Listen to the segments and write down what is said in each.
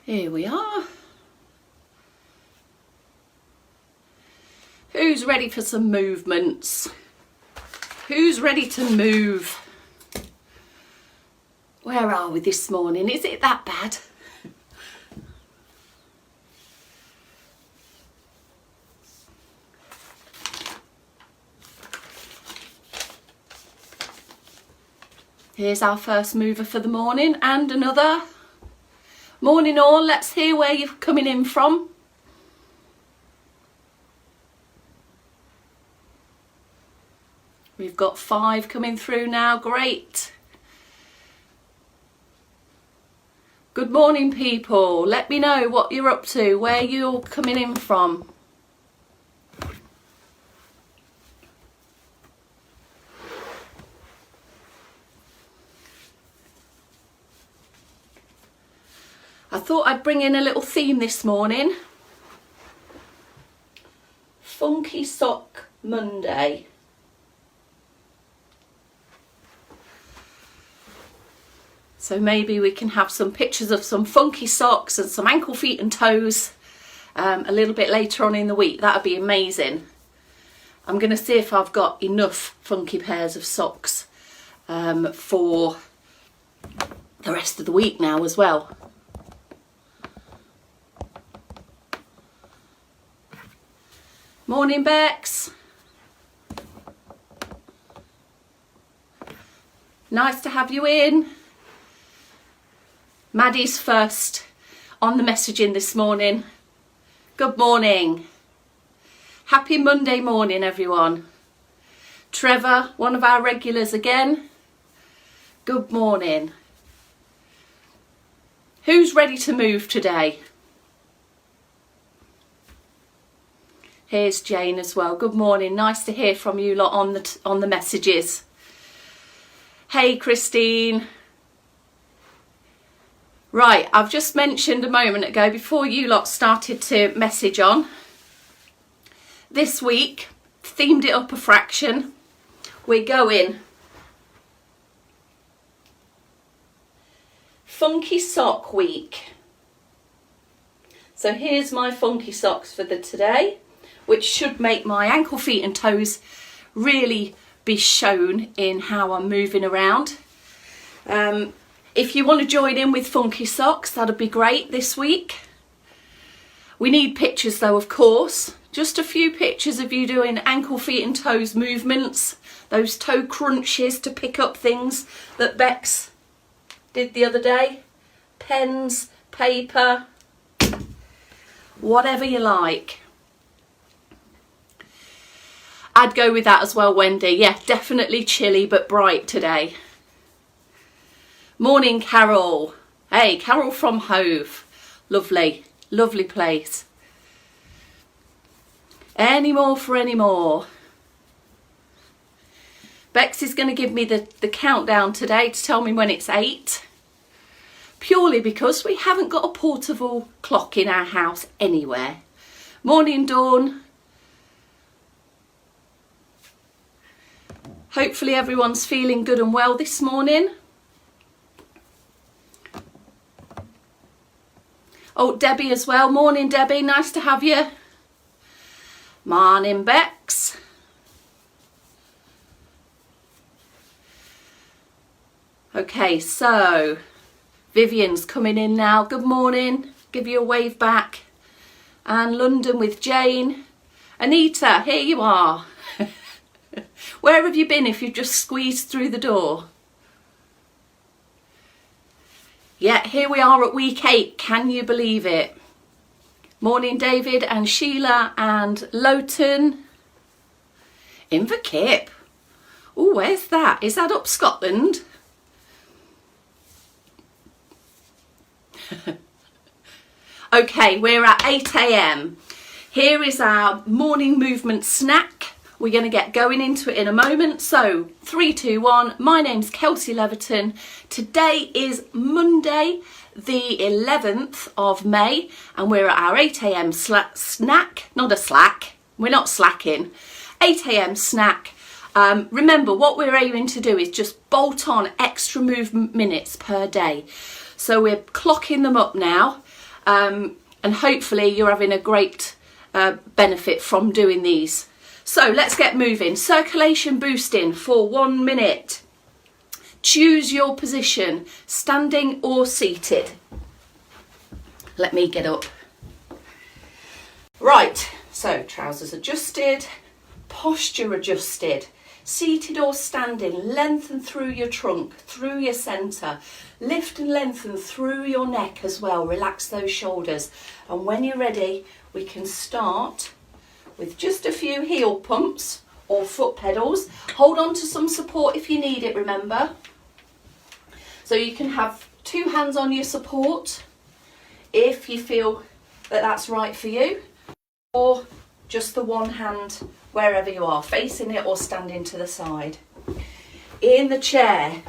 Here we are. Who's ready for some movements? Who's ready to move? Where are we this morning? Is it that bad? Here's our first mover for the morning and another. Morning all, let's hear where you're coming in from. We've got 5 coming through now, great. Good morning people, let me know what you're up to, where you're coming in from. I thought I'd bring in a little theme this morning. Funky Sock Monday. So maybe we can have some pictures of some funky socks and some ankle, feet and toes a little bit later on in the week. That would be amazing. I'm going to see if I've got enough funky pairs of socks for the rest of the week now as well. Morning Bex. Nice to have you in. Maddie's first on the messaging this morning. Good morning. Happy Monday morning everyone. Trevor, one of our regulars again. Good morning. Who's ready to move today? Here's Jane as well. Good morning. Nice to hear from you lot on the messages. Hey Christine. Right, I've just mentioned a moment ago before you lot started to message on. This week, themed it up a fraction. We're going Funky Sock Week. So here's my funky socks for today, which should make my ankle, feet and toes really be shown in how I'm moving around. If you want to join in with funky socks, that'd be great this week. We need pictures though, of course. Just a few pictures of you doing ankle, feet and toes movements. Those toe crunches to pick up things that Bex did the other day. Pens, paper, whatever you like. I'd go with that as well, Wendy. Yeah, definitely chilly but bright today. Morning, Carol. Hey, Carol from Hove. Lovely, lovely place. Any more for any more. Bex is going to give me the countdown today to tell me when it's 8. Purely because we haven't got a portable clock in our house anywhere. Morning, Dawn. Hopefully everyone's feeling good and well this morning. Oh, Debbie as well. Morning, Debbie. Nice to have you. Morning, Bex. Okay, so Vivian's coming in now. Good morning. Give you a wave back. And London with Jane. Anita, here you are. Where have you been if you've just squeezed through the door? Yeah, here we are at week 8. Can you believe it? Morning, David and Sheila and Lowton. Inverkip. Oh, where's that? Is that up Scotland? Okay, we're at 8 a.m. Here is our morning movement snack. We're going to get going into it in a moment. So 3, 2, 1. My name's Kelsey Leverton. Today is Monday, the 11th of May, and we're at our 8 a.m. snack. Not a slack. We're not slacking. 8 a.m. snack. Remember, what we're aiming to do is just bolt on extra movement minutes per day. So we're clocking them up now. and hopefully you're having a great benefit from doing these. So let's get moving. Circulation boosting for 1 minute. Choose your position, standing or seated. Let me get up. Right, so trousers adjusted, posture adjusted, seated or standing, lengthen through your trunk, through your centre, lift and lengthen through your neck as well, relax those shoulders. And when you're ready, we can start with just a few heel pumps or foot pedals. Hold on to some support if you need it, remember. So you can have 2 hands on your support if you feel that that's right for you, or just the 1 hand wherever you are, facing it or standing to the side. In the chair,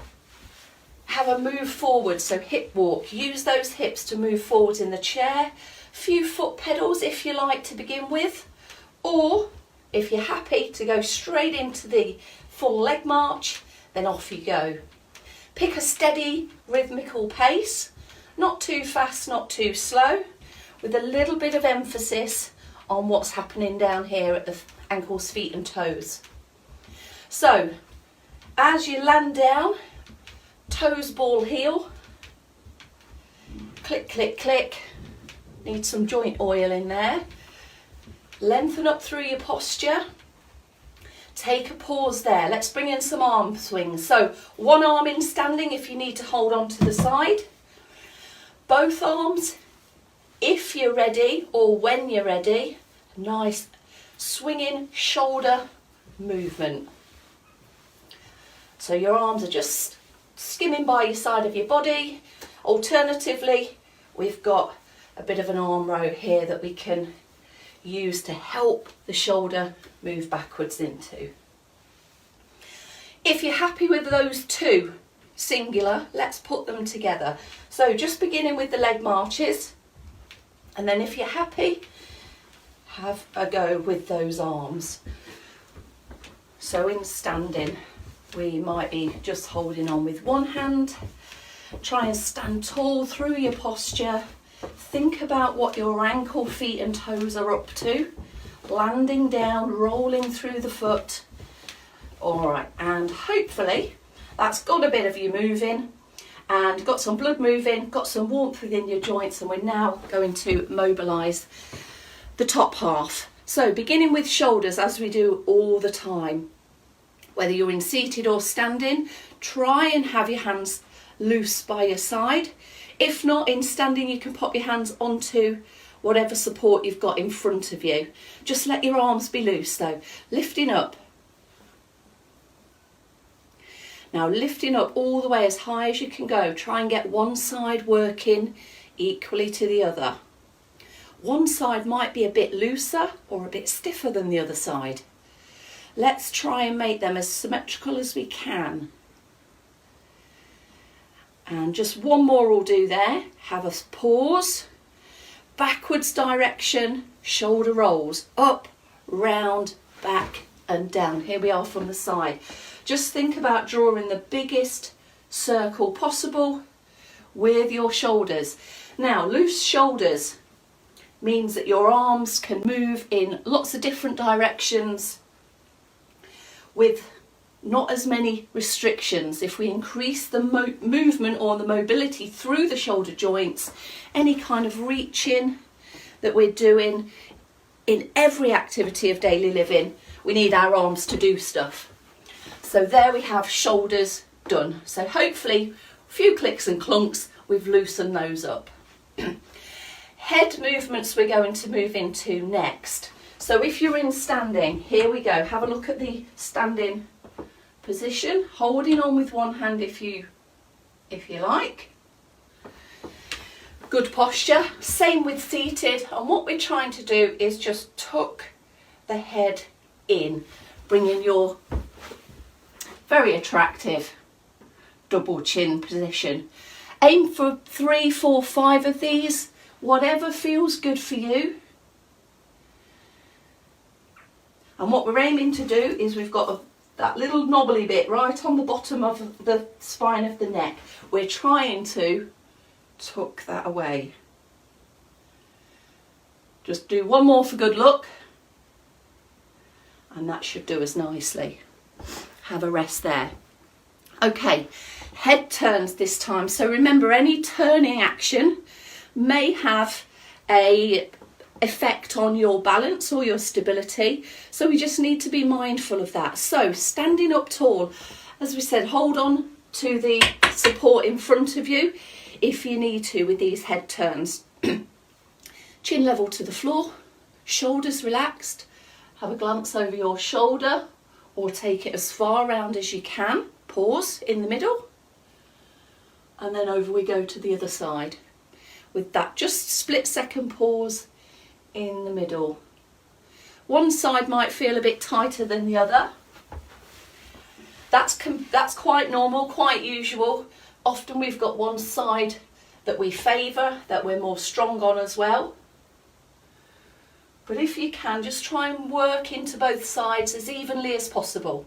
have a move forward, so hip walk. Use those hips to move forwards in the chair. Few foot pedals if you like to begin with, or if you're happy to go straight into the full leg march, then off you go. Pick a steady rhythmical pace, not too fast, not too slow, with a little bit of emphasis on what's happening down here at the ankles, feet and toes. So as you land down, toes ball heel, click, click, click. Need some joint oil in there. Lengthen up through your posture. Take a pause there. Let's bring in some arm swings. So 1 arm in standing if you need to hold on to the side. Both arms if you're ready or when you're ready. Nice swinging shoulder movement. So your arms are just skimming by your side of your body. Alternatively, we've got a bit of an arm row here that we can use to help the shoulder move backwards into. If you're happy with those 2 singular, let's put them together. So just beginning with the leg marches, and then if you're happy, have a go with those arms. So in standing, we might be just holding on with 1 hand. Try and stand tall through your posture. Think about what your ankle, feet and toes are up to. Landing down, rolling through the foot. All right, and hopefully that's got a bit of you moving and got some blood moving, got some warmth within your joints, and we're now going to mobilise the top half. So beginning with shoulders, as we do all the time. Whether you're in seated or standing, try and have your hands loose by your side. If not, in standing, you can pop your hands onto whatever support you've got in front of you. Just let your arms be loose though. Lifting up. Now lifting up all the way as high as you can go. Try and get one side working equally to the other. One side might be a bit looser or a bit stiffer than the other side. Let's try and make them as symmetrical as we can. And just 1 more will do there. Have a pause. Backwards direction, shoulder rolls. Up, round, back and down. Here we are from the side. Just think about drawing the biggest circle possible with your shoulders. Now, loose shoulders means that your arms can move in lots of different directions with not as many restrictions. If we increase the movement or the mobility through the shoulder joints, any kind of reaching that we're doing in every activity of daily living, we need our arms to do stuff. So there we have shoulders done. So hopefully, a few clicks and clunks, we've loosened those up. Head movements we're going to move into next. So if you're in standing, here we go. Have a look at the standing position, holding on with 1 hand if you like. Good posture. Same with seated. And what we're trying to do is just tuck the head in, bringing your very attractive double chin position. Aim for 3, 4, 5 of these, whatever feels good for you. And what we're aiming to do is we've got that little knobbly bit right on the bottom of the spine of the neck. We're trying to tuck that away. Just do one more for good luck. And that should do us nicely. Have a rest there. Okay, head turns this time. So remember, any turning action may have a effect on your balance or your stability. So we just need to be mindful of that. So standing up tall, as we said, hold on to the support in front of you if you need to with these head turns. Chin level to the floor, shoulders relaxed. Have a glance over your shoulder or take it as far around as you can. Pause in the middle. And then over we go to the other side. With that just split second pause in the middle. One side might feel a bit tighter than the other. That's quite normal, quite usual. Often we've got one side that we favour, that we're more strong on as well. But if you can, just try and work into both sides as evenly as possible.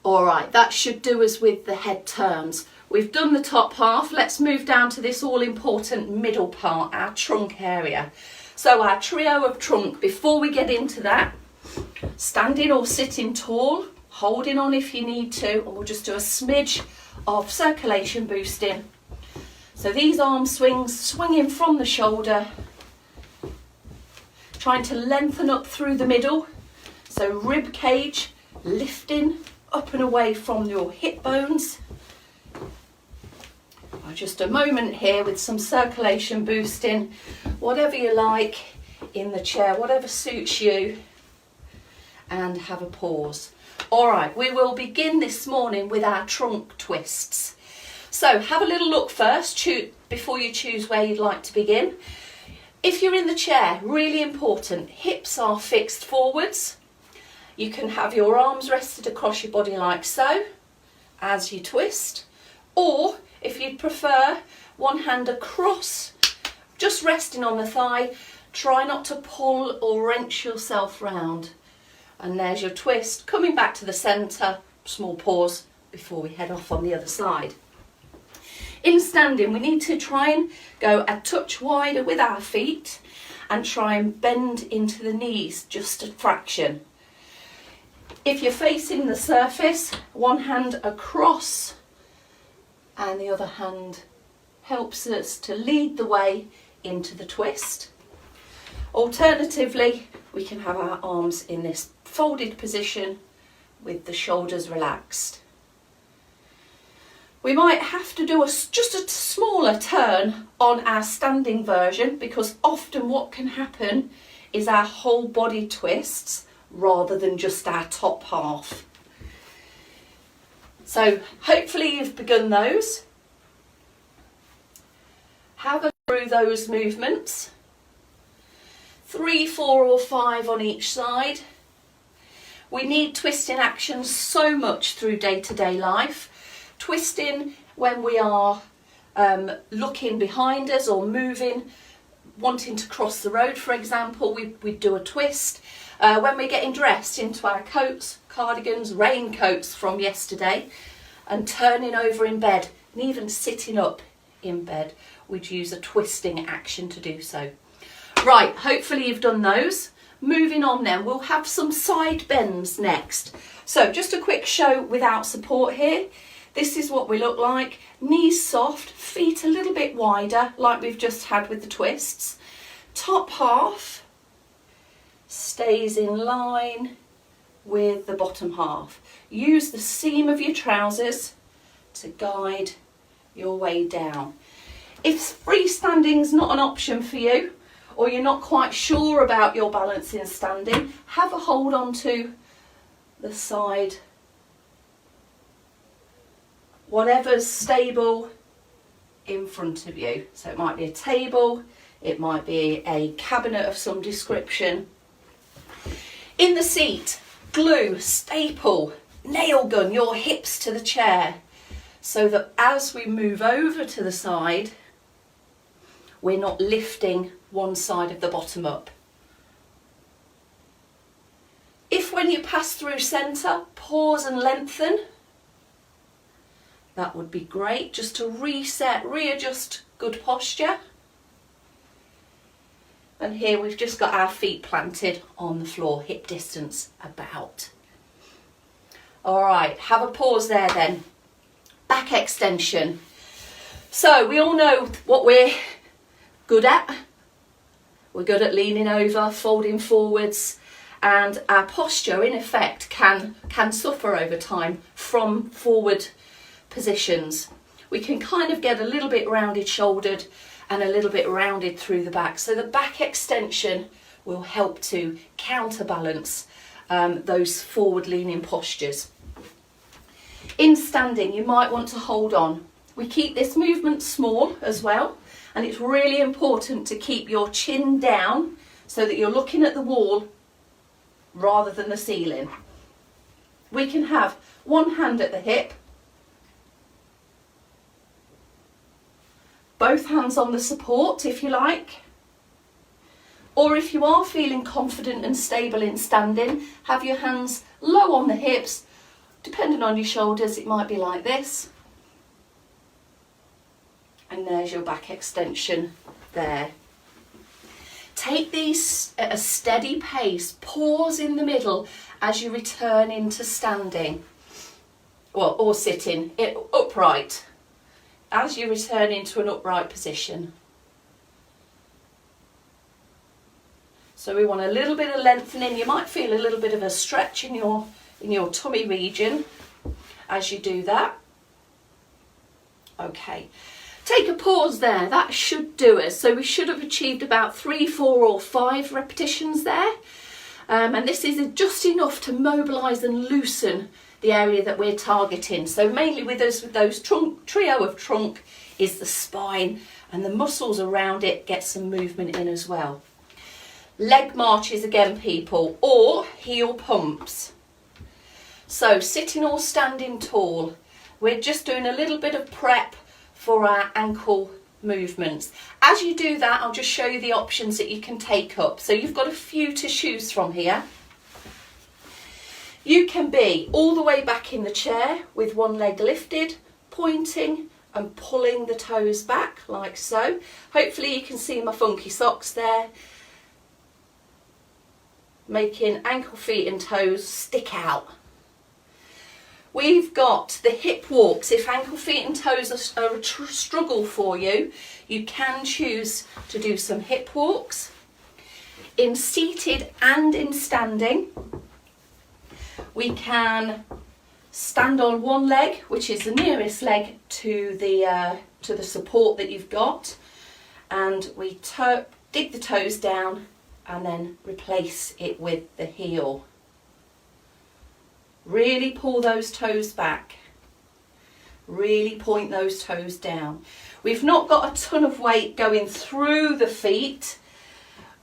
All right, that should do us with the head turns. We've done the top half. Let's move down to this all-important middle part, our trunk area. So our trio of trunk, before we get into that, standing or sitting tall, holding on if you need to, and we'll just do a smidge of circulation boosting. So these arm swings, swinging from the shoulder, trying to lengthen up through the middle. So rib cage lifting up and away from your hip bones. Just a moment here with some circulation boosting, whatever you like in the chair, whatever suits you, and have a pause. All right, we will begin this morning with our trunk twists. So have a little look first before you choose where you'd like to begin. If you're in the chair, really important, hips are fixed forwards. You can have your arms rested across your body like so as you twist, or if you'd prefer, one hand across, just resting on the thigh. Try not to pull or wrench yourself round. And there's your twist, coming back to the centre. Small pause before we head off on the other side. In standing, we need to try and go a touch wider with our feet and try and bend into the knees just a fraction. If you're facing the surface, one hand across and the other hand helps us to lead the way into the twist. Alternatively, we can have our arms in this folded position with the shoulders relaxed. We might have to do just a smaller turn on our standing version, because often what can happen is our whole body twists rather than just our top half. So hopefully you've begun those. Have a through those movements. 3, 4 or 5 on each side. We need twisting action so much through day-to-day life. Twisting when we are looking behind us or moving, wanting to cross the road, for example, we do a twist. When we're getting dressed into our coats, cardigans, raincoats from yesterday, and turning over in bed, and even sitting up in bed, we'd use a twisting action to do so. Right, hopefully you've done those. Moving on then, we'll have some side bends next. So just a quick show without support here. This is what we look like. Knees soft, feet a little bit wider, like we've just had with the twists. Top half stays in line with the bottom half. Use the seam of your trousers to guide your way down. If freestanding's not an option for you, or you're not quite sure about your balance in standing, have a hold on to the side. Whatever's stable in front of you. So it might be a table, it might be a cabinet of some description. In the seat, glue, staple, nail gun your hips to the chair, so that as we move over to the side, we're not lifting one side of the bottom up. If when you pass through centre, pause and lengthen, that would be great, just to reset, readjust good posture. And here we've just got our feet planted on the floor, hip distance about. All right, have a pause there then. Back extension. So we all know what we're good at. We're good at leaning over, folding forwards, and our posture in effect can suffer over time from forward positions. We can kind of get a little bit rounded shouldered and a little bit rounded through the back. So the back extension will help to counterbalance those forward leaning postures. In standing, you might want to hold on. We keep this movement small as well, and it's really important to keep your chin down so that you're looking at the wall rather than the ceiling. We can have one hand at the hip, both hands on the support if you like, or if you are feeling confident and stable in standing, have your hands low on the hips. Depending on your shoulders, it might be like this. And there's your back extension there. Take these at a steady pace, pause in the middle as you return into standing, well, or sitting, upright, as you return into an upright position. So we want a little bit of lengthening. You might feel a little bit of a stretch in your tummy region as you do that. Okay, take a pause there. That should do us. So we should have achieved about 3, 4 or 5 repetitions there. And this is just enough to mobilise and loosen the area that we're targeting. So mainly with those trio of trunk is the spine, and the muscles around it get some movement in as well. Leg marches again, people, or heel pumps. So sitting or standing tall, we're just doing a little bit of prep for our ankle movements. As you do that, I'll just show you the options that you can take up. So you've got a few to choose from here. You can be all the way back in the chair with one leg lifted, pointing and pulling the toes back like so. Hopefully you can see my funky socks there, making ankle, feet and toes stick out. We've got the hip walks. If ankle, feet and toes are a struggle for you, you can choose to do some hip walks. In seated and in standing, we can stand on one leg, which is the nearest leg to the support that you've got, and we dig the toes down and then replace it with the heel. Really pull those toes back. Really point those toes down. We've not got a ton of weight going through the feet.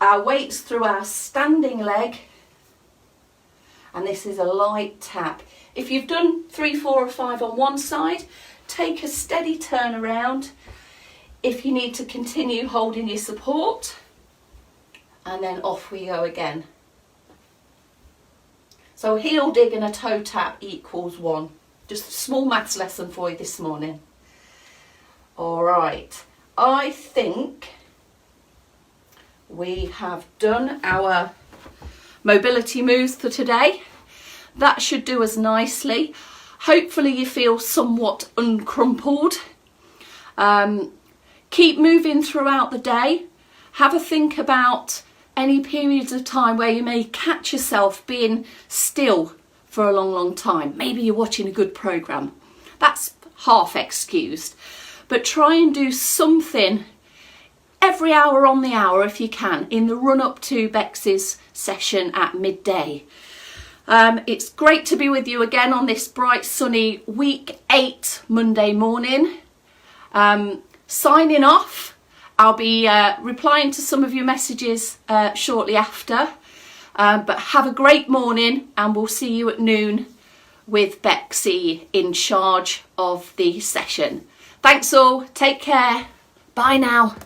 Our weight's through our standing leg. And this is a light tap. If you've done 3, 4 or 5 on one side, take a steady turn around. If you need to continue holding your support, and then off we go again. So a heel dig and a toe tap equals 1. Just a small maths lesson for you this morning. All right, I think we have done our mobility moves for today. That should do us nicely. Hopefully you feel somewhat uncrumpled. Keep moving throughout the day. Have a think about any periods of time where you may catch yourself being still for a long time. Maybe you're watching a good programme. That's half excused. But try and do something every hour on the hour if you can in the run up to Bex's session at midday. It's great to be with you again on this bright sunny week 8 Monday morning. Signing off. I'll be replying to some of your messages shortly after. But have a great morning, and we'll see you at noon with Bexy in charge of the session. Thanks all. Take care. Bye now.